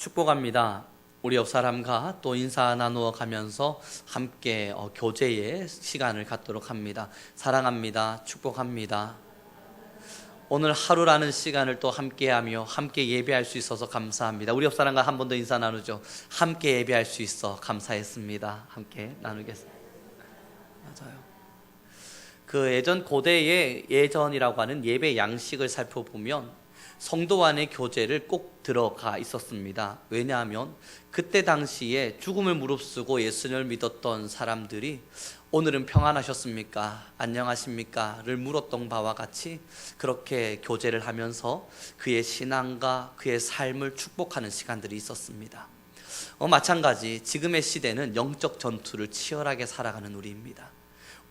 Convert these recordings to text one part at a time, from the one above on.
축복합니다. 우리 옆 사람과 또 인사 나누어 가면서 함께 교제의 시간을 갖도록 합니다. 사랑합니다. 축복합니다. 오늘 하루라는 시간을 또 함께하며 함께 예배할 수 있어서 감사합니다. 우리 옆 사람과 한 번 더 인사 나누죠. 함께 예배할 수 있어 감사했습니다. 함께 나누겠습니다. 맞아요. 그 예전 고대의 예전이라고 하는 예배 양식을 살펴보면 성도 안의 교제를 꼭 들어가 있었습니다. 왜냐하면 그때 당시에 죽음을 무릅쓰고 예수님을 믿었던 사람들이 오늘은 평안하셨습니까? 안녕하십니까? 를 물었던 바와 같이 그렇게 교제를 하면서 그의 신앙과 그의 삶을 축복하는 시간들이 있었습니다. 마찬가지 지금의 시대는 영적 전투를 치열하게 살아가는 우리입니다.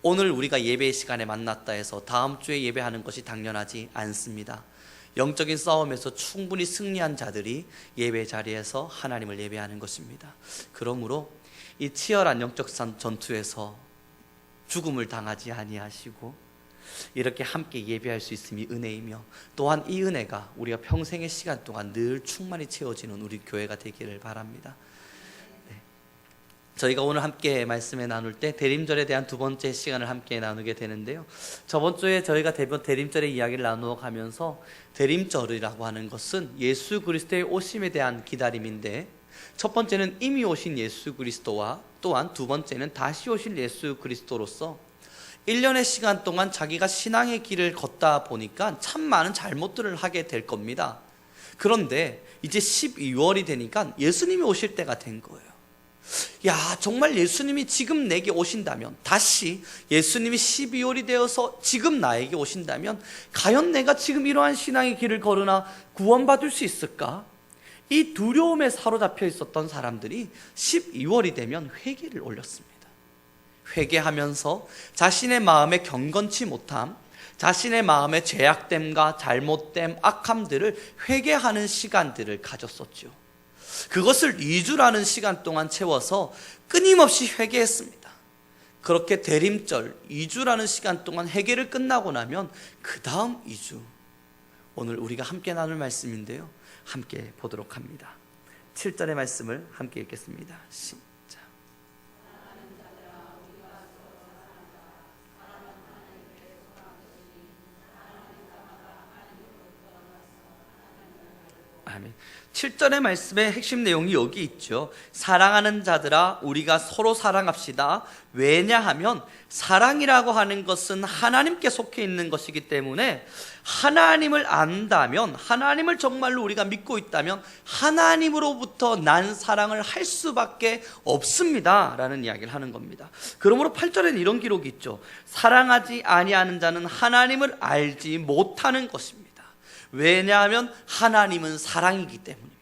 오늘 우리가 예배의 시간에 만났다 해서 다음 주에 예배하는 것이 당연하지 않습니다. 영적인 싸움에서 충분히 승리한 자들이 예배 자리에서 하나님을 예배하는 것입니다. 그러므로 이 치열한 영적 전투에서 죽음을 당하지 아니하시고 이렇게 함께 예배할 수 있음이 은혜이며, 또한 이 은혜가 우리가 평생의 시간 동안 늘 충만히 채워지는 우리 교회가 되기를 바랍니다. 저희가 오늘 함께 말씀에 나눌 때 대림절에 대한 두 번째 시간을 함께 나누게 되는데요, 저번 주에 저희가 대림절의 이야기를 나누어 가면서 대림절이라고 하는 것은 예수 그리스도의 오심에 대한 기다림인데, 첫 번째는 이미 오신 예수 그리스도와 또한 두 번째는 다시 오실 예수 그리스도로서 1년의 시간 동안 자기가 신앙의 길을 걷다 보니까 참 많은 잘못들을 하게 될 겁니다. 그런데 이제 12월이 되니까 예수님이 오실 때가 된 거예요. 야, 정말 예수님이 지금 내게 오신다면, 다시 예수님이 12월이 되어서 지금 나에게 오신다면 과연 내가 지금 이러한 신앙의 길을 걸으나 구원받을 수 있을까? 이 두려움에 사로잡혀 있었던 사람들이 12월이 되면 회개를 올렸습니다. 회개하면서 자신의 마음의 경건치 못함, 자신의 마음의 죄악됨과 잘못됨, 악함들을 회개하는 시간들을 가졌었죠. 그것을 2주라는 시간 동안 채워서 끊임없이 회개했습니다. 그렇게 대림절 2주라는 시간 동안 회개를 끝나고 나면 그 다음 2주, 오늘 우리가 함께 나눌 말씀인데요, 함께 보도록 합니다. 7절의 말씀을 함께 읽겠습니다. 시작. 아멘. 7절의 말씀의 핵심 내용이 여기 있죠. 사랑하는 자들아, 우리가 서로 사랑합시다. 왜냐하면 사랑이라고 하는 것은 하나님께 속해 있는 것이기 때문에, 하나님을 안다면, 하나님을 정말로 우리가 믿고 있다면 하나님으로부터 난 사랑을 할 수밖에 없습니다 라는 이야기를 하는 겁니다. 그러므로 8절에는 이런 기록이 있죠. 사랑하지 아니하는 자는 하나님을 알지 못하는 것입니다. 왜냐하면 하나님은 사랑이기 때문입니다.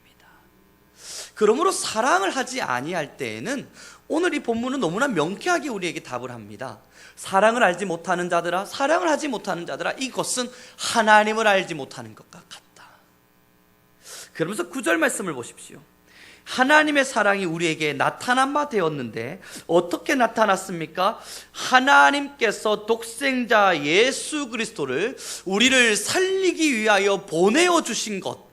그러므로 사랑을 하지 아니할 때에는 오늘 이 본문은 너무나 명쾌하게 우리에게 답을 합니다. 사랑을 알지 못하는 자들아, 사랑을 하지 못하는 자들아, 이것은 하나님을 알지 못하는 것과 같다. 그러면서 9절 말씀을 보십시오. 하나님의 사랑이 우리에게 나타난 바 되었는데 어떻게 나타났습니까? 하나님께서 독생자 예수 그리스도를 우리를 살리기 위하여 보내어 주신 것,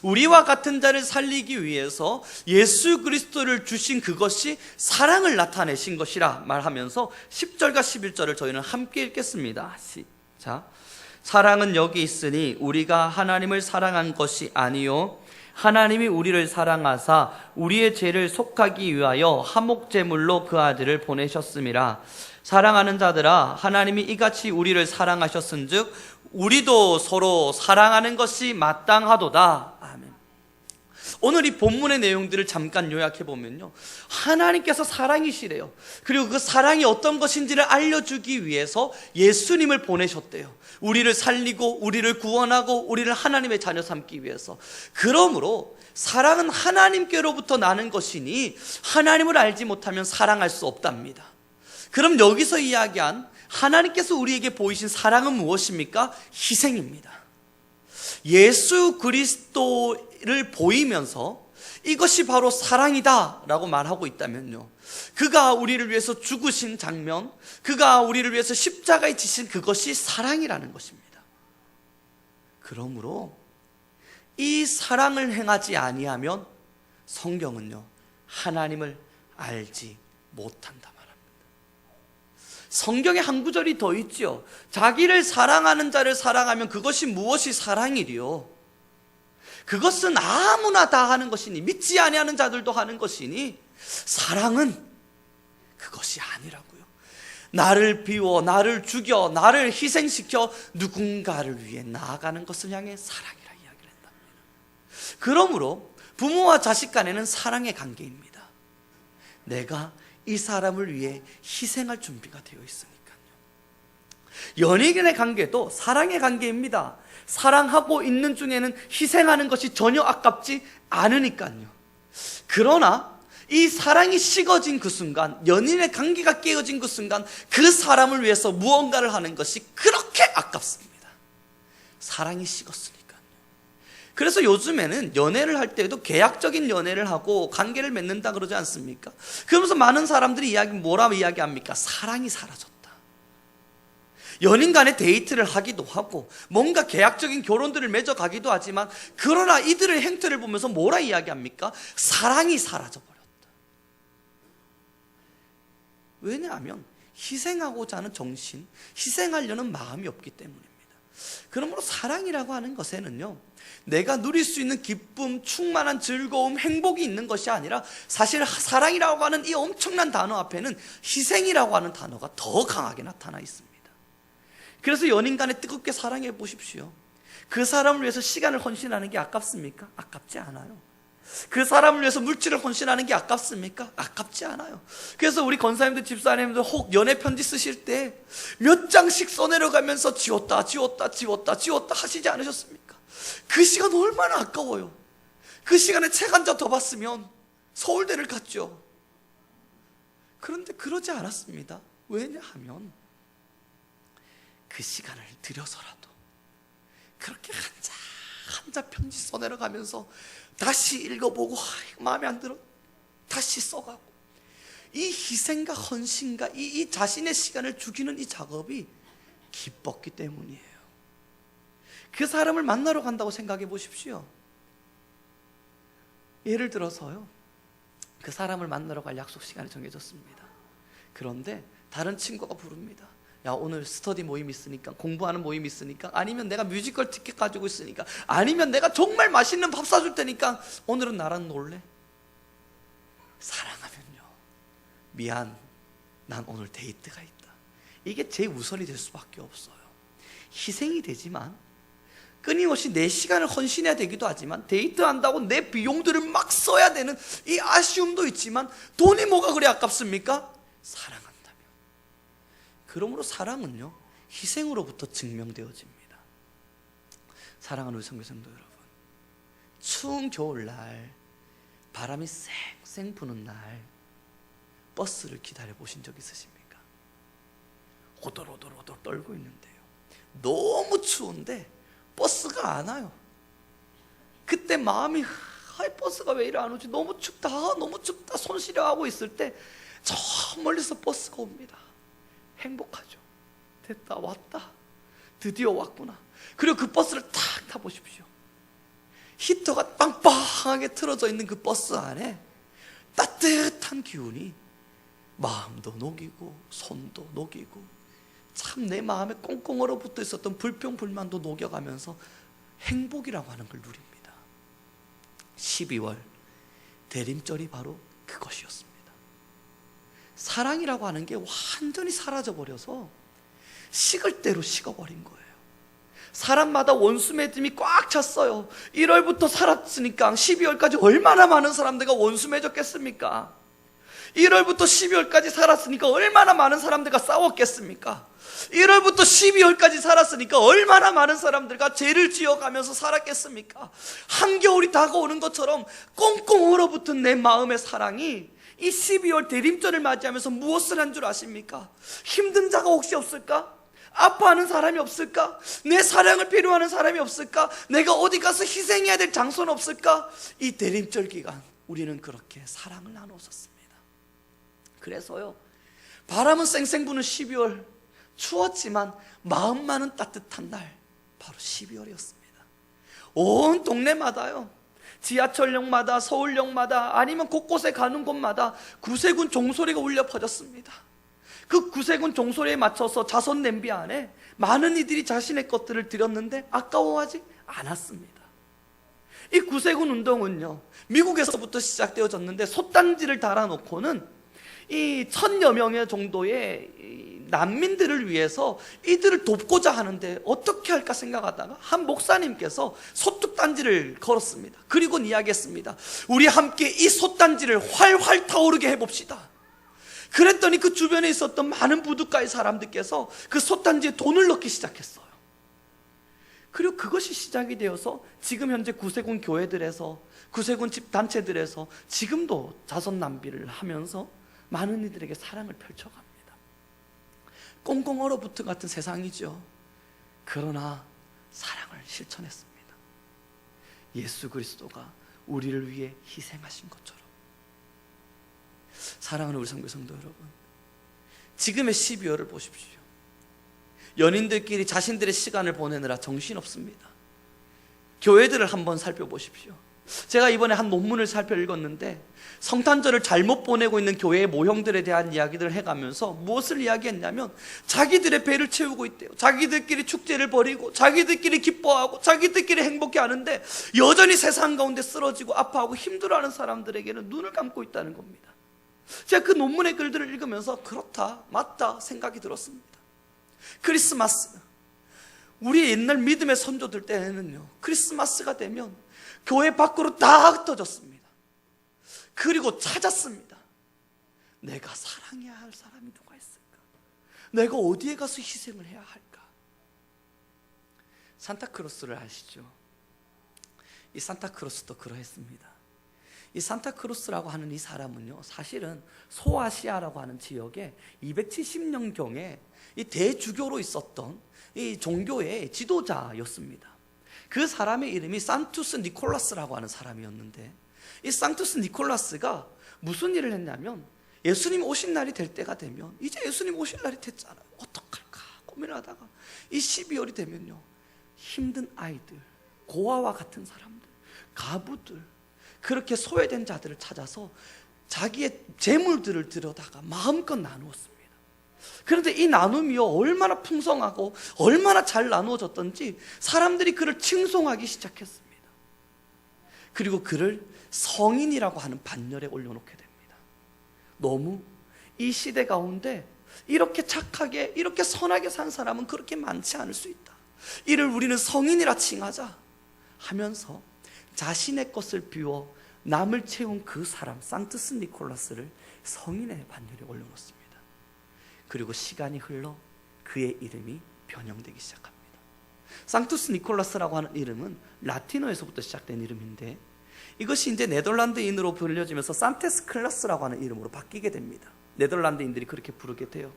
우리와 같은 자를 살리기 위해서 예수 그리스도를 주신 그것이 사랑을 나타내신 것이라 말하면서 10절과 11절을 저희는 함께 읽겠습니다. 시작. 사랑은 여기 있으니 우리가 하나님을 사랑한 것이 아니요 하나님이 우리를 사랑하사 우리의 죄를 속하기 위하여 화목제물로 그 아들을 보내셨음이라. 사랑하는 자들아, 하나님이 이같이 우리를 사랑하셨은즉 우리도 서로 사랑하는 것이 마땅하도다. 아멘. 오늘 이 본문의 내용들을 잠깐 요약해 보면요, 하나님께서 사랑이시래요. 그리고 그 사랑이 어떤 것인지를 알려주기 위해서 예수님을 보내셨대요. 우리를 살리고 우리를 구원하고 우리를 하나님의 자녀 삼기 위해서. 그러므로 사랑은 하나님께로부터 나는 것이니 하나님을 알지 못하면 사랑할 수 없답니다. 그럼 여기서 이야기한 하나님께서 우리에게 보이신 사랑은 무엇입니까? 희생입니다. 예수 그리스도를 보이면서 이것이 바로 사랑이다 라고 말하고 있다면요, 그가 우리를 위해서 죽으신 장면, 그가 우리를 위해서 십자가에 지신 그것이 사랑이라는 것입니다. 그러므로 이 사랑을 행하지 아니하면 성경은요, 하나님을 알지 못한다 말합니다. 성경에 한 구절이 더 있죠. 자기를 사랑하는 자를 사랑하면 그것이 무엇이 사랑이리요? 그것은 아무나 다 하는 것이니, 믿지 아니하는 자들도 하는 것이니, 사랑은 그것이 아니라고요. 나를 비워, 나를 죽여, 나를 희생시켜 누군가를 위해 나아가는 것을 향해 사랑이라 이야기를 한답니다. 그러므로 부모와 자식 간에는 사랑의 관계입니다. 내가 이 사람을 위해 희생할 준비가 되어 있으니까요. 연인의 관계도 사랑의 관계입니다. 사랑하고 있는 중에는 희생하는 것이 전혀 아깝지 않으니까요. 그러나 이 사랑이 식어진 그 순간, 연인의 관계가 깨어진 그 순간, 그 사람을 위해서 무언가를 하는 것이 그렇게 아깝습니다. 사랑이 식었으니까요. 그래서 요즘에는 연애를 할 때도 계약적인 연애를 하고 관계를 맺는다 그러지 않습니까? 그러면서 많은 사람들이 뭐라고 이야기합니까? 사랑이 사라졌다. 연인 간에 데이트를 하기도 하고 뭔가 계약적인 결혼들을 맺어가기도 하지만, 그러나 이들의 행태를 보면서 뭐라 이야기합니까? 사랑이 사라져버렸다. 왜냐하면 희생하고자 하는 정신, 희생하려는 마음이 없기 때문입니다. 그러므로 사랑이라고 하는 것에는요, 내가 누릴 수 있는 기쁨, 충만한 즐거움, 행복이 있는 것이 아니라, 사실 사랑이라고 하는 이 엄청난 단어 앞에는 희생이라고 하는 단어가 더 강하게 나타나 있습니다. 그래서 연인 간에 뜨겁게 사랑해 보십시오. 그 사람을 위해서 시간을 헌신하는 게 아깝습니까? 아깝지 않아요. 그 사람을 위해서 물질을 헌신하는 게 아깝습니까? 아깝지 않아요. 그래서 우리 권사님들, 집사님들 혹 연애 편지 쓰실 때 몇 장씩 써내려가면서 지웠다 하시지 않으셨습니까? 그 시간 얼마나 아까워요. 그 시간에 책 한 권 더 봤으면 서울대를 갔죠. 그런데 그러지 않았습니다. 왜냐하면 그 시간을 들여서라도 그렇게 한자 편지 써내려가면서 다시 읽어보고 마음에 안 들어 다시 써가고, 이 희생과 헌신과 이 자신의 시간을 죽이는 이 작업이 기뻤기 때문이에요. 그 사람을 만나러 간다고 생각해 보십시오. 예를 들어서요, 그 사람을 만나러 갈 약속 시간이 정해졌습니다. 그런데 다른 친구가 부릅니다. 야, 오늘 스터디 모임 있으니까, 공부하는 모임 있으니까, 아니면 내가 뮤지컬 티켓 가지고 있으니까, 아니면 내가 정말 맛있는 밥 사줄 테니까 오늘은 나랑 놀래? 사랑하면요, 미안, 난 오늘 데이트가 있다. 이게 제 우선이 될 수밖에 없어요. 희생이 되지만, 끊임없이 내 시간을 헌신해야 되기도 하지만, 데이트한다고 내 비용들을 막 써야 되는 이 아쉬움도 있지만, 돈이 뭐가 그리 아깝습니까? 사랑한다면. 그러므로 사랑은요, 희생으로부터 증명되어집니다. 사랑하는 우리 성교성도 여러분, 추운 겨울날 바람이 쌩쌩 부는 날 버스를 기다려 보신 적 있으십니까? 오돌오돌 떨고 있는데요, 너무 추운데 버스가 안 와요. 그때 마음이 버스가 왜 이래 안 오지? 너무 춥다, 너무 춥다 손 시려하고 있을 때 저 멀리서 버스가 옵니다. 행복하죠. 됐다, 왔다, 드디어 왔구나. 그리고 그 버스를 탁 타보십시오. 히터가 빵빵하게 틀어져 있는 그 버스 안에 따뜻한 기운이 마음도 녹이고 손도 녹이고, 참 내 마음에 꽁꽁 얼어붙어 있었던 불평불만도 녹여가면서 행복이라고 하는 걸 누립니다. 12월 대림절이 바로 그것이었습니다. 사랑이라고 하는 게 완전히 사라져버려서 식을 대로 식어버린 거예요. 사람마다 원수 맺음이 꽉 찼어요. 1월부터 살았으니까 12월까지 얼마나 많은 사람들과 원수 맺었겠습니까? 1월부터 12월까지 살았으니까 얼마나 많은 사람들과 싸웠겠습니까? 1월부터 12월까지 살았으니까 얼마나 많은 사람들과 죄를 지어가면서 살았겠습니까? 한겨울이 다가오는 것처럼 꽁꽁 얼어붙은 내 마음의 사랑이 이 12월 대림절을 맞이하면서 무엇을 한 줄 아십니까? 힘든 자가 혹시 없을까? 아파하는 사람이 없을까? 내 사랑을 필요하는 사람이 없을까? 내가 어디 가서 희생해야 될 장소는 없을까? 이 대림절 기간 우리는 그렇게 사랑을 나눴었습니다. 그래서요, 바람은 쌩쌩 부는 12월, 추웠지만 마음만은 따뜻한 날, 바로 12월이었습니다. 온 동네마다요, 지하철역마다, 서울역마다, 아니면 곳곳에 가는 곳마다 구세군 종소리가 울려 퍼졌습니다. 그 구세군 종소리에 맞춰서 자선 냄비 안에 많은 이들이 자신의 것들을 드렸는데 아까워하지 않았습니다. 이 구세군 운동은요, 미국에서부터 시작되어졌는데 솥단지를 달아놓고는 이 1000여 명의 정도의 난민들을 위해서 이들을 돕고자 하는데 어떻게 할까 생각하다가 한 목사님께서 솥단지를 걸었습니다. 그리고 이야기했습니다. 우리 함께 이 솥단지를 활활 타오르게 해봅시다. 그랬더니 그 주변에 있었던 많은 부둣가의 사람들께서 그 솥단지에 돈을 넣기 시작했어요. 그리고 그것이 시작이 되어서 지금 현재 구세군 교회들에서, 구세군 집단체들에서 지금도 자선 낭비를 하면서 많은 이들에게 사랑을 펼쳐갑니다. 꽁꽁 얼어붙은 같은 세상이죠. 그러나 사랑을 실천했습니다. 예수 그리스도가 우리를 위해 희생하신 것처럼. 사랑하는 우리 성도 여러분, 지금의 12월을 보십시오. 연인들끼리 자신들의 시간을 보내느라 정신없습니다. 교회들을 한번 살펴보십시오. 제가 이번에 한 논문을 살펴 읽었는데 성탄절을 잘못 보내고 있는 교회의 모형들에 대한 이야기들을 해가면서 무엇을 이야기했냐면 자기들의 배를 채우고 있대요. 자기들끼리 축제를 벌이고 자기들끼리 기뻐하고 자기들끼리 행복해 하는데 여전히 세상 가운데 쓰러지고 아파하고 힘들어하는 사람들에게는 눈을 감고 있다는 겁니다. 제가 그 논문의 글들을 읽으면서 그렇다, 맞다 생각이 들었습니다. 크리스마스, 우리 옛날 믿음의 선조들 때는요, 크리스마스가 되면 교회 밖으로 다 흩어졌습니다. 그리고 찾았습니다. 내가 사랑해야 할 사람이 누가 있을까? 내가 어디에 가서 희생을 해야 할까? 산타크로스를 아시죠? 이 산타크로스도 그러했습니다. 이 산타크로스라고 하는 이 사람은요, 사실은 소아시아라고 하는 지역에 270년경에 이 대주교로 있었던 이 종교의 지도자였습니다. 그 사람의 이름이 산투스 니콜라스라고 하는 사람이었는데, 이 산투스 니콜라스가 무슨 일을 했냐면, 예수님 오신 날이 될 때가 되면, 이제 예수님 오실 날이 됐잖아요. 어떡할까 고민을 하다가 이 12월이 되면요, 힘든 아이들, 고아와 같은 사람들, 가부들, 그렇게 소외된 자들을 찾아서 자기의 재물들을 들여다가 마음껏 나누었습니다. 그런데 이 나눔이요, 얼마나 풍성하고 얼마나 잘 나누어졌던지 사람들이 그를 칭송하기 시작했습니다. 그리고 그를 성인이라고 하는 반열에 올려놓게 됩니다. 너무 이 시대 가운데 이렇게 착하게, 이렇게 선하게 산 사람은 그렇게 많지 않을 수 있다. 이를 우리는 성인이라 칭하자 하면서 자신의 것을 비워 남을 채운 그 사람, 산투스 니콜라스를 성인의 반열에 올려놓습니다. 그리고 시간이 흘러 그의 이름이 변형되기 시작합니다. 산투스 니콜라스라고 하는 이름은 라틴어에서부터 시작된 이름인데, 이것이 이제 네덜란드인으로 불려지면서 산테스 클라스라고 하는 이름으로 바뀌게 됩니다. 네덜란드인들이 그렇게 부르게 돼요.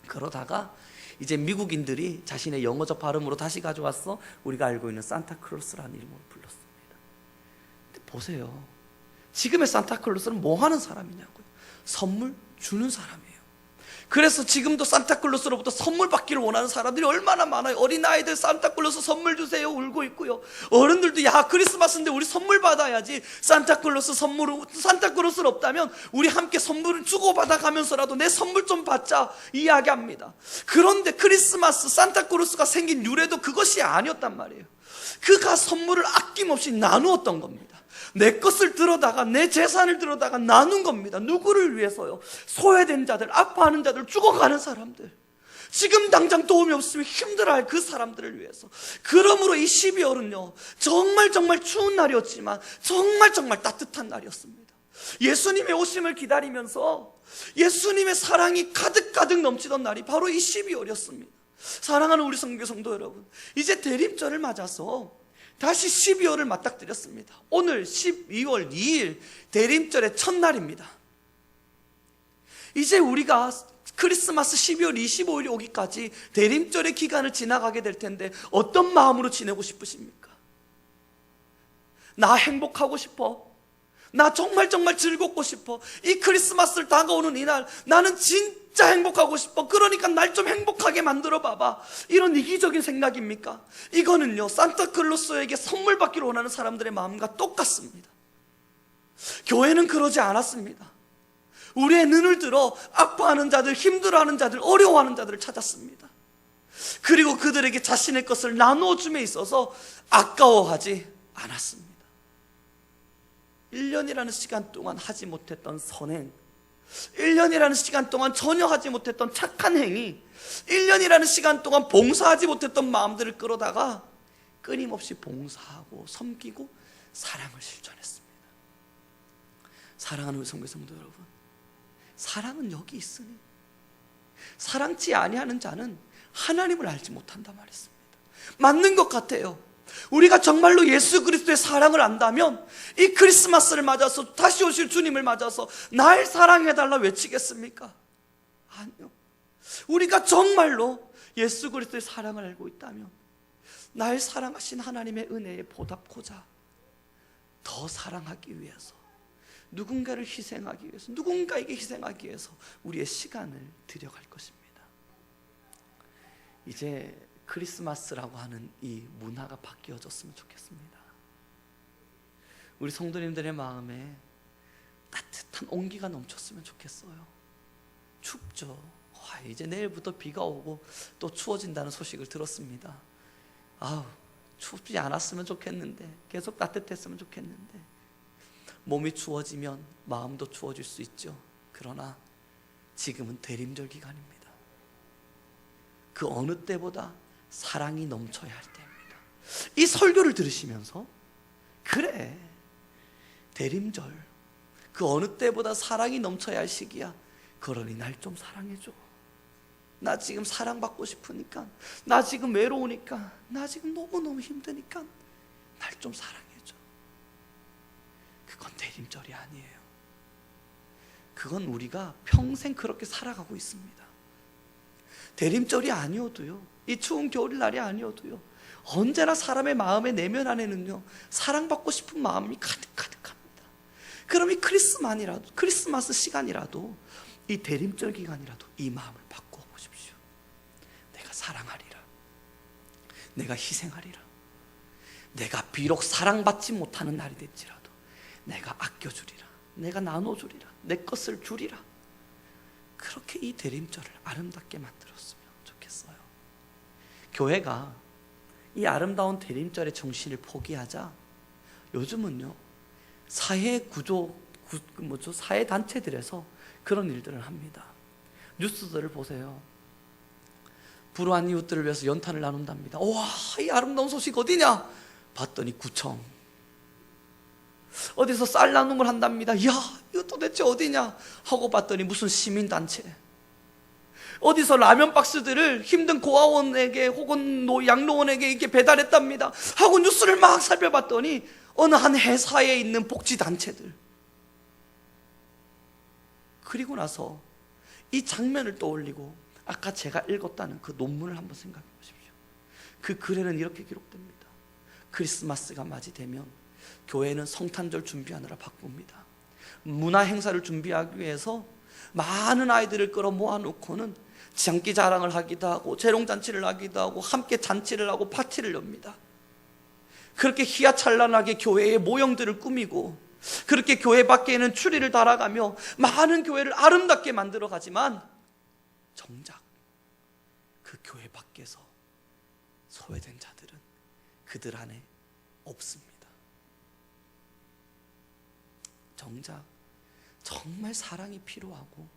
그러다가 이제 미국인들이 자신의 영어적 발음으로 다시 가져와서 우리가 알고 있는 산타클로스라는 이름으로 불렀습니다. 근데 보세요, 지금의 산타클로스는 뭐 하는 사람이냐고요? 선물 주는 사람이에요. 그래서 지금도 산타클로스로부터 선물 받기를 원하는 사람들이 얼마나 많아요. 어린아이들 산타클로스 선물 주세요 울고 있고요. 어른들도 야, 크리스마스인데 우리 선물 받아야지. 산타클로스는 없다면 우리 함께 선물을 주고받아 가면서라도 내 선물 좀 받자 이야기합니다. 그런데 크리스마스, 산타클로스가 생긴 유래도 그것이 아니었단 말이에요. 그가 선물을 아낌없이 나누었던 겁니다. 내 것을 들어다가, 내 재산을 들어다가 나눈 겁니다. 누구를 위해서요? 소외된 자들, 아파하는 자들, 죽어가는 사람들, 지금 당장 도움이 없으면 힘들어할 그 사람들을 위해서. 그러므로 이 12월은요, 정말 추운 날이었지만 정말 따뜻한 날이었습니다. 예수님의 오심을 기다리면서 예수님의 사랑이 가득 넘치던 날이 바로 이 12월이었습니다. 사랑하는 우리 성도 여러분, 이제 대림절을 맞아서 다시 12월을 맞닥뜨렸습니다. 오늘 12월 2일 대림절의 첫날입니다. 이제 우리가 크리스마스 12월 25일이 오기까지 대림절의 기간을 지나가게 될 텐데 어떤 마음으로 지내고 싶으십니까? 나 행복하고 싶어. 나 정말 즐겁고 싶어. 이 크리스마스를 다가오는 이날 나는 진짜 행복하고 싶어. 그러니까 날 좀 행복하게 만들어 봐봐. 이런 이기적인 생각입니까? 이거는요, 산타클로스에게 선물 받기를 원하는 사람들의 마음과 똑같습니다. 교회는 그러지 않았습니다. 우리의 눈을 들어 아파하는 자들, 힘들어하는 자들, 어려워하는 자들을 찾았습니다. 그리고 그들에게 자신의 것을 나누어줌에 있어서 아까워하지 않았습니다. 1년이라는 시간 동안 하지 못했던 선행, 1년이라는 시간 동안 전혀 하지 못했던 착한 행위, 1년이라는 시간 동안 봉사하지 못했던 마음들을 끌어다가 끊임없이 봉사하고 섬기고 사랑을 실천했습니다. 사랑하는 우리 성도 여러분, 사랑은 여기 있으니 사랑치 아니하는 자는 하나님을 알지 못한다 말했습니다. 맞는 것 같아요. 우리가 정말로 예수 그리스도의 사랑을 안다면 이 크리스마스를 맞아서, 다시 오실 주님을 맞아서 날 사랑해달라 외치겠습니까? 아니요. 우리가 정말로 예수 그리스도의 사랑을 알고 있다면 날 사랑하신 하나님의 은혜에 보답고자 더 사랑하기 위해서, 누군가를 희생하기 위해서, 누군가에게 희생하기 위해서 우리의 시간을 들여갈 것입니다. 이제 크리스마스라고 하는 이 문화가 바뀌어졌으면 좋겠습니다. 우리 성도님들의 마음에 따뜻한 온기가 넘쳤으면 좋겠어요. 춥죠. 이제 내일부터 비가 오고 또 추워진다는 소식을 들었습니다. 춥지 않았으면 좋겠는데, 계속 따뜻했으면 좋겠는데, 몸이 추워지면 마음도 추워질 수 있죠. 그러나 지금은 대림절 기간입니다. 그 어느 때보다 사랑이 넘쳐야 할 때입니다. 이 설교를 들으시면서, 그래, 대림절, 그 어느 때보다 사랑이 넘쳐야 할 시기야. 그러니 날 좀 사랑해줘. 나 지금 사랑받고 싶으니까, 나 지금 외로우니까, 나 지금 너무너무 힘드니까 날 좀 사랑해줘. 그건 대림절이 아니에요. 그건 우리가 평생 그렇게 살아가고 있습니다. 대림절이 아니어도요, 이 추운 겨울날이 아니어도요, 언제나 사람의 마음의 내면 안에는요, 사랑받고 싶은 마음이 가득가득합니다. 그럼 이 크리스마스 시간이라도, 이 대림절 기간이라도 이 마음을 바꾸어 보십시오. 내가 사랑하리라, 내가 희생하리라, 내가 비록 사랑받지 못하는 날이 될지라도 내가 아껴주리라, 내가 나눠주리라, 내 것을 주리라. 그렇게 이 대림절을 아름답게 만들었으면 좋겠어요. 교회가 이 아름다운 대림절의 정신을 포기하자 요즘은요, 사회 단체들에서 그런 일들을 합니다. 뉴스들을 보세요. 불우한 이웃들을 위해서 연탄을 나눈답니다. 와, 이 아름다운 소식 어디냐? 봤더니 구청. 어디서 쌀 나눔을 한답니다. 야, 이거 도대체 어디냐? 하고 봤더니 무슨 시민단체. 어디서 라면 박스들을 힘든 고아원에게 혹은 양로원에게 이렇게 배달했답니다. 하고 뉴스를 막 살펴봤더니 어느 한 회사에 있는 복지단체들. 그리고 나서 이 장면을 떠올리고 아까 제가 읽었다는 그 논문을 한번 생각해 보십시오. 그 글에는 이렇게 기록됩니다. 크리스마스가 맞이되면 교회는 성탄절 준비하느라 바쁩니다. 문화 행사를 준비하기 위해서 많은 아이들을 끌어 모아놓고는 장기 자랑을 하기도 하고 재롱잔치를 하기도 하고 함께 잔치를 하고 파티를 엽니다. 그렇게 희화찬란하게 교회의 모형들을 꾸미고 그렇게 교회 밖에는 추리를 달아가며 많은 교회를 아름답게 만들어 가지만 정작 그 교회 밖에서 소외된 자들은 그들 안에 없습니다. 정작 정말 사랑이 필요하고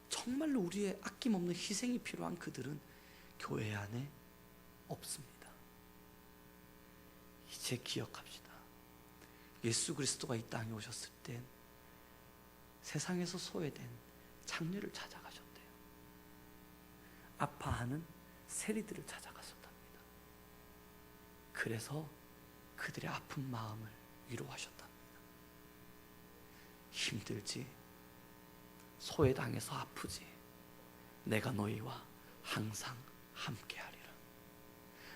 정말로 우리의 아낌없는 희생이 필요한 그들은 교회 안에 없습니다. 이제 기억합시다. 예수 그리스도가 이 땅에 오셨을 땐 세상에서 소외된 장녀를 찾아가셨대요. 아파하는 세리들을 찾아가셨답니다. 그래서 그들의 아픈 마음을 위로하셨답니다. 힘들지, 소외당해서 아프지, 내가 너희와 항상 함께하리라.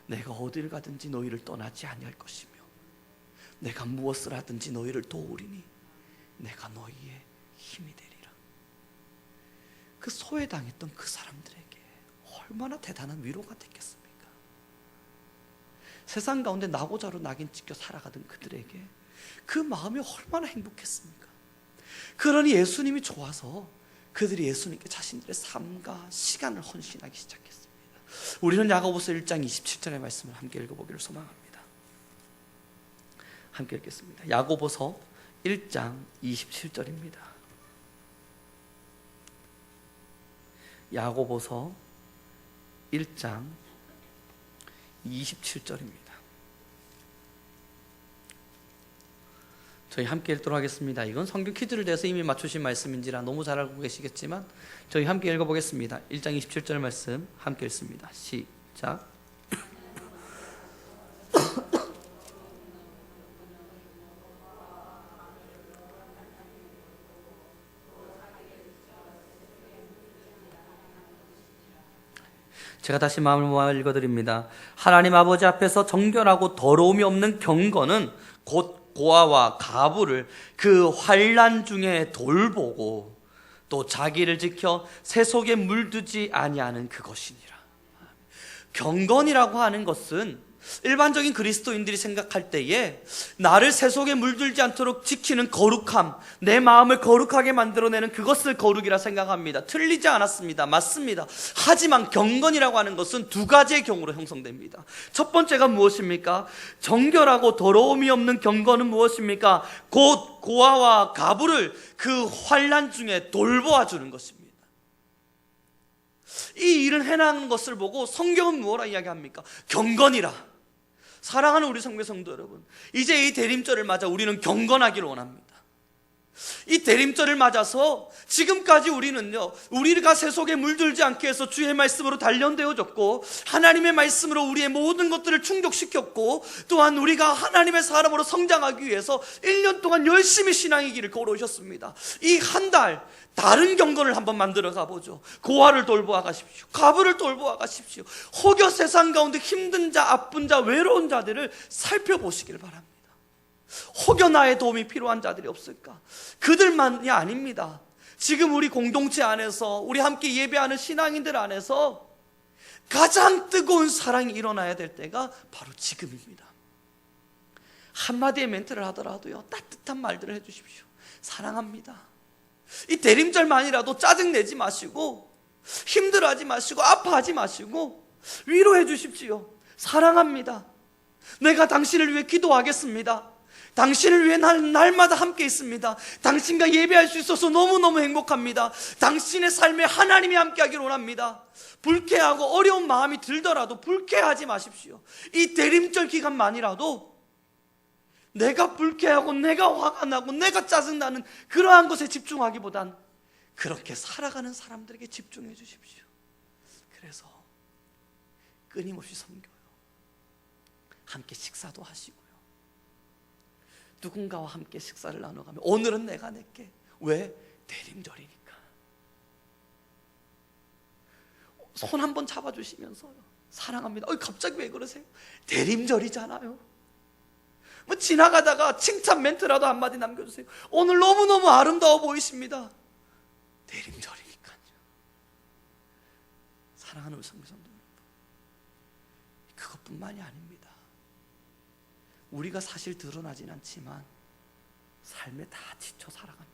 내가 어딜 가든지 너희를 떠나지 아니할 것이며 내가 무엇을 하든지 너희를 도우리니 내가 너희의 힘이 되리라. 그 소외당했던 그 사람들에게 얼마나 대단한 위로가 됐겠습니까? 세상 가운데 나고자로 낙인 찍혀 살아가던 그들에게 그 마음이 얼마나 행복했습니까? 그러니 예수님이 좋아서 그들이 예수님께 자신들의 삶과 시간을 헌신하기 시작했습니다. 우리는 야고보서 1장 27절의 말씀을 함께 읽어보기를 소망합니다. 함께 읽겠습니다. 야고보서 1장 27절입니다. 야고보서 1장 27절입니다. 저희 함께 읽도록 하겠습니다. 이건 성경 퀴즈를 내서 이미 맞추신 말씀인지라 너무 잘 알고 계시겠지만 저희 함께 읽어보겠습니다. 1장 27절 말씀 함께 읽습니다. 시작. 제가 다시 마음을 모아 읽어드립니다. 하나님 아버지 앞에서 정결하고 더러움이 없는 경건은 곧 고아와 가부를 그 환난 중에 돌보고 또 자기를 지켜 새 속에 물들지 아니하는 그것이니라. 경건이라고 하는 것은 일반적인 그리스도인들이 생각할 때에 나를 새 속에 물들지 않도록 지키는 거룩함, 내 마음을 거룩하게 만들어내는 그것을 거룩이라 생각합니다. 틀리지 않았습니다. 맞습니다. 하지만 경건이라고 하는 것은 두 가지의 경우로 형성됩니다. 첫 번째가 무엇입니까? 정결하고 더러움이 없는 경건은 무엇입니까? 곧 고아와 가부를 그 환난 중에 돌보아 주는 것입니다. 이 일을 해나가는 것을 보고 성경은 무엇라 이야기합니까? 경건이라. 사랑하는 우리 성교 성도 여러분, 이제 이 대림절을 맞아 우리는 경건하기를 원합니다. 이 대림절을 맞아서 지금까지 우리는요, 우리가 새 속에 물들지 않게 해서 주의 말씀으로 단련되어졌고 하나님의 말씀으로 우리의 모든 것들을 충족시켰고 또한 우리가 하나님의 사람으로 성장하기 위해서 1년 동안 열심히 신앙의 길을 걸어오셨습니다. 이 한 달 다른 경건을 한번 만들어 가보죠. 고아를 돌보아 가십시오. 가부를 돌보아 가십시오. 혹여 세상 가운데 힘든 자, 아픈 자, 외로운 자들을 살펴보시길 바랍니다. 혹여 나의 도움이 필요한 자들이 없을까? 그들만이 아닙니다. 지금 우리 공동체 안에서 우리 함께 예배하는 신앙인들 안에서 가장 뜨거운 사랑이 일어나야 될 때가 바로 지금입니다. 한마디의 멘트를 하더라도요, 따뜻한 말들을 해주십시오. 사랑합니다. 이 대림절만이라도 짜증내지 마시고 힘들어하지 마시고 아파하지 마시고 위로해 주십시오. 사랑합니다. 내가 당신을 위해 기도하겠습니다. 당신을 위해 날마다 함께 있습니다. 당신과 예배할 수 있어서 너무너무 행복합니다. 당신의 삶에 하나님이 함께하기를 원합니다. 불쾌하고 어려운 마음이 들더라도 불쾌하지 마십시오. 이 대림절 기간만이라도 내가 불쾌하고 내가 화가 나고 내가 짜증나는 그러한 것에 집중하기보단 그렇게 살아가는 사람들에게 집중해 주십시오. 그래서 끊임없이 섬겨요. 함께 식사도 하시고요. 누군가와 함께 식사를 나눠가며 오늘은 내가 낼게. 왜? 대림절이니까. 손 한번 잡아주시면서요, 사랑합니다. 갑자기 왜 그러세요? 대림절이잖아요. 뭐 지나가다가 칭찬 멘트라도 한마디 남겨주세요. 오늘 너무너무 아름다워 보이십니다. 대림절이니까요. 사랑하는 우리 성도님들, 그것뿐만이 아닙니다. 우리가 사실 드러나진 않지만 삶에 다 지쳐 살아갑니다.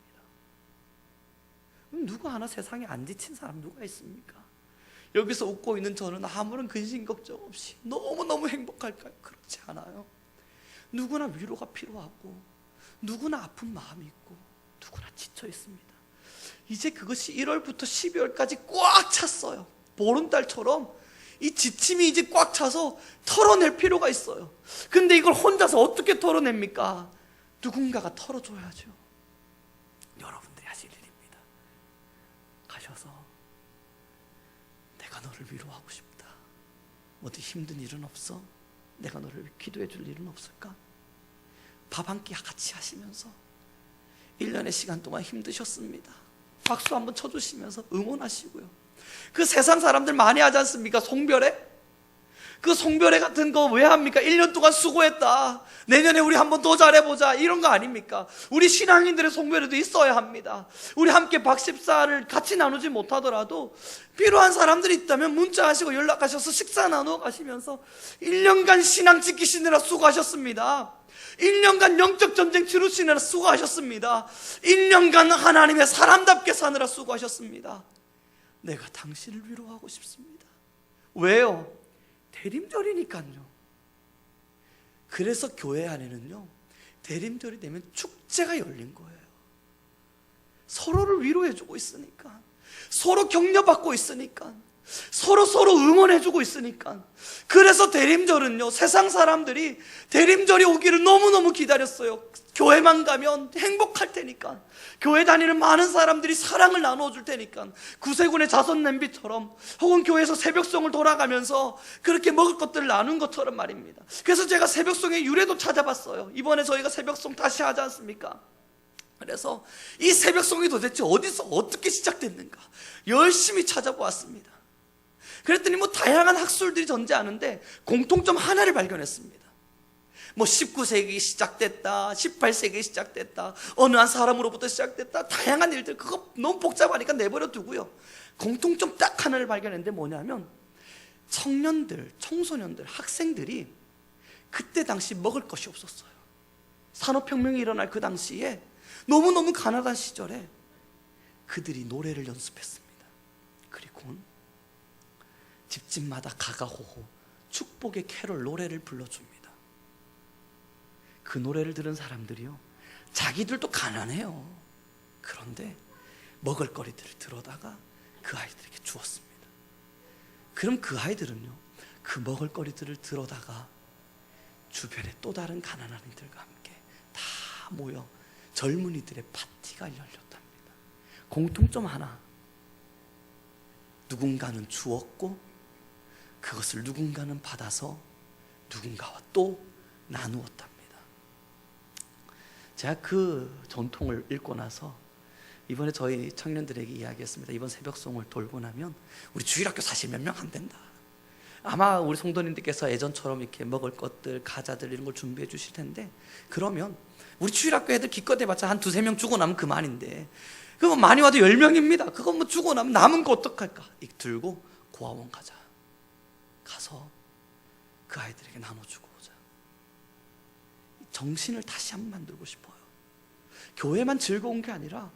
누가 하나 세상에 안 지친 사람 누가 있습니까? 여기서 웃고 있는 저는 아무런 근심 걱정 없이 너무너무 행복할까요? 그렇지 않아요. 누구나 위로가 필요하고 누구나 아픈 마음이 있고 누구나 지쳐 있습니다. 이제 그것이 1월부터 12월까지 꽉 찼어요. 보름달처럼 이 지침이 이제 꽉 차서 털어낼 필요가 있어요. 근데 이걸 혼자서 어떻게 털어냅니까? 누군가가 털어줘야죠. 여러분들이 하실 일입니다. 가셔서 내가 너를 위로하고 싶다. 어디 힘든 일은 없어? 내가 너를 기도해 줄 일은 없을까? 밥 한 끼 같이 하시면서 1년의 시간 동안 힘드셨습니다. 박수 한번 쳐주시면서 응원하시고요. 그 세상 사람들 많이 하지 않습니까? 송별회? 그 송별회 같은 거 왜 합니까? 1년 동안 수고했다, 내년에 우리 한 번 더 잘해보자, 이런 거 아닙니까? 우리 신앙인들의 송별회도 있어야 합니다. 우리 함께 박십사를 같이 나누지 못하더라도 필요한 사람들이 있다면 문자하시고 연락하셔서 식사 나누어 가시면서 1년간 신앙 지키시느라 수고하셨습니다. 1년간 영적 전쟁 치르시느라 수고하셨습니다. 1년간 하나님의 사람답게 사느라 수고하셨습니다. 내가 당신을 위로하고 싶습니다. 왜요? 대림절이니까요. 그래서 교회 안에는요, 대림절이 되면 축제가 열린 거예요. 서로를 위로해주고 있으니까, 서로 격려받고 있으니까, 서로 응원해주고 있으니까. 그래서 대림절은요, 세상 사람들이 대림절이 오기를 너무너무 기다렸어요. 교회만 가면 행복할 테니까, 교회 다니는 많은 사람들이 사랑을 나누어 줄 테니까. 구세군의 자손 냄비처럼, 혹은 교회에서 새벽송을 돌아가면서 그렇게 먹을 것들을 나눈 것처럼 말입니다. 그래서 제가 새벽송의 유래도 찾아봤어요. 이번에 저희가 새벽송 다시 하지 않습니까? 그래서 이 새벽송이 도대체 어디서 어떻게 시작됐는가 열심히 찾아보았습니다. 그랬더니 다양한 학술들이 존재하는데 공통점 하나를 발견했습니다. 19세기 시작됐다, 18세기 시작됐다, 어느 한 사람으로부터 시작됐다, 다양한 일들, 그거 너무 복잡하니까 내버려 두고요. 공통점 딱 하나를 발견했는데 뭐냐면, 청년들, 청소년들, 학생들이 그때 당시 먹을 것이 없었어요. 산업혁명이 일어날 그 당시에 너무너무 가난한 시절에 그들이 노래를 연습했습니다. 그리고 집집마다 가가호호 축복의 캐롤 노래를 불러줍니다. 그 노래를 들은 사람들이요, 자기들도 가난해요. 그런데 먹을거리들을 들어다가 그 아이들에게 주었습니다. 그럼 그 아이들은요, 그 먹을거리들을 들어다가 주변에 또 다른 가난한 이들과 함께 다 모여 젊은이들의 파티가 열렸답니다. 공통점 하나, 누군가는 주었고 그것을 누군가는 받아서 누군가와 또 나누었답니다. 제가 그 전통을 읽고 나서 이번에 저희 청년들에게 이야기했습니다. 이번 새벽송을 돌고 나면 우리 주일학교 사실 몇 명 안 된다. 아마 우리 성도님들께서 예전처럼 이렇게 먹을 것들, 과자들 이런 걸 준비해 주실 텐데, 그러면 우리 주일학교 애들 기껏 해봤자 한 두세 명 주고 나면 그만인데, 그거 많이 와도 10명입니다. 그거 주고 나면 남은 거 어떡할까? 들고 고아원 가자. 가서 그 아이들에게 나눠주고 오자. 정신을 다시 한번 만들고 싶어요. 교회만 즐거운 게 아니라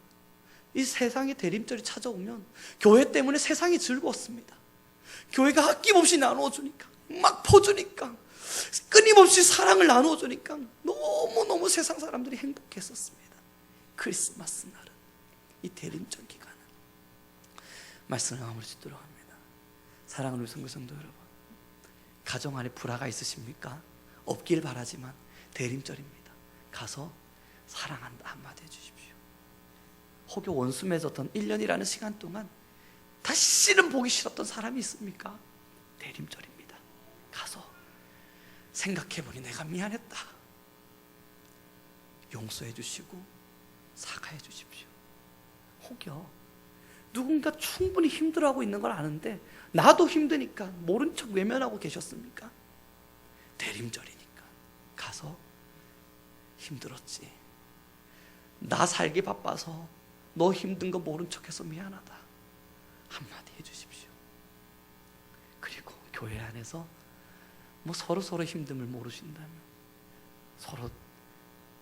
이 세상에 대림절이 찾아오면 교회 때문에 세상이 즐거웠습니다. 교회가 아낌없이 나누어주니까, 막 퍼주니까, 끊임없이 사랑을 나누어주니까 너무너무 세상 사람들이 행복했었습니다. 크리스마스 날은, 이 대림절 기간은. 말씀을 마무리 짓도록 합니다. 사랑하는 우리 성도 여러분, 가정 안에 불화가 있으십니까? 없길 바라지만 대림절입니다. 가서 사랑한다 한마디 해주십시오. 혹여 원수 맺었던 1년이라는 시간 동안 다시는 보기 싫었던 사람이 있습니까? 대림절입니다. 가서 생각해보니 내가 미안했다, 용서해 주시고 사과해 주십시오. 혹여 누군가 충분히 힘들어하고 있는 걸 아는데 나도 힘드니까 모른 척 외면하고 계셨습니까? 대림절이니까 가서 힘들었지, 나 살기 바빠서 너 힘든 거 모른 척해서 미안하다 한마디 해주십시오. 그리고 교회 안에서 서로 힘듦을 모르신다면 서로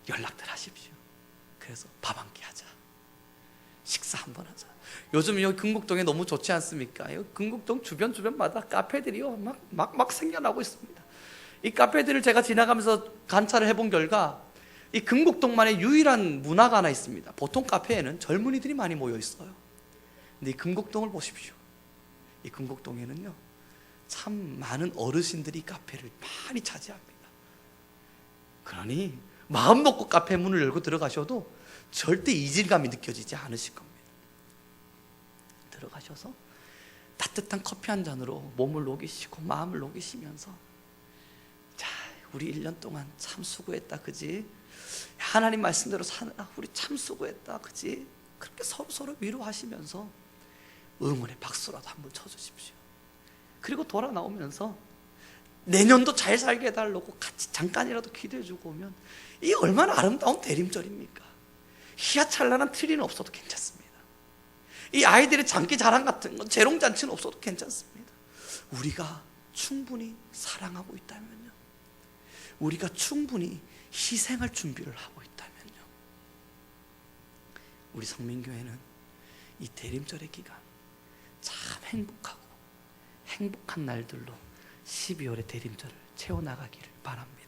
연락들 하십시오. 그래서 밥 한 끼 하자, 식사 한번 하자. 요즘 여기 금곡동에 너무 좋지 않습니까? 여기 금곡동 주변마다 카페들이요 막 생겨나고 있습니다. 이 카페들을 제가 지나가면서 관찰을 해본 결과 이 금곡동만의 유일한 문화가 하나 있습니다. 보통 카페에는 젊은이들이 많이 모여 있어요. 근데 이 금곡동을 보십시오. 이 금곡동에는요 참 많은 어르신들이 카페를 많이 차지합니다. 그러니 마음 놓고 카페 문을 열고 들어가셔도 절대 이질감이 느껴지지 않으실 겁니다. 들어가셔서 따뜻한 커피 한 잔으로 몸을 녹이시고 마음을 녹이시면서, 자, 우리 1년 동안 참 수고했다, 그지? 하나님 말씀대로 사느라 우리 참 수고했다, 그지? 그렇게 서로 위로하시면서 응원의 박수라도 한번 쳐주십시오. 그리고 돌아 나오면서 내년도 잘 살게 해달라고 같이 잠깐이라도 기도해주고 오면 이 얼마나 아름다운 대림절입니까? 희야찬란한 트리는 없어도 괜찮습니다. 이 아이들의 장기 자랑 같은 건 재롱잔치는 없어도 괜찮습니다. 우리가 충분히 사랑하고 있다면요, 우리가 충분히 희생할 준비를 하고 있다면요, 우리 성민교회는 이 대림절의 기간 참 행복하고 행복한 날들로 12월의 대림절을 채워나가기를 바랍니다.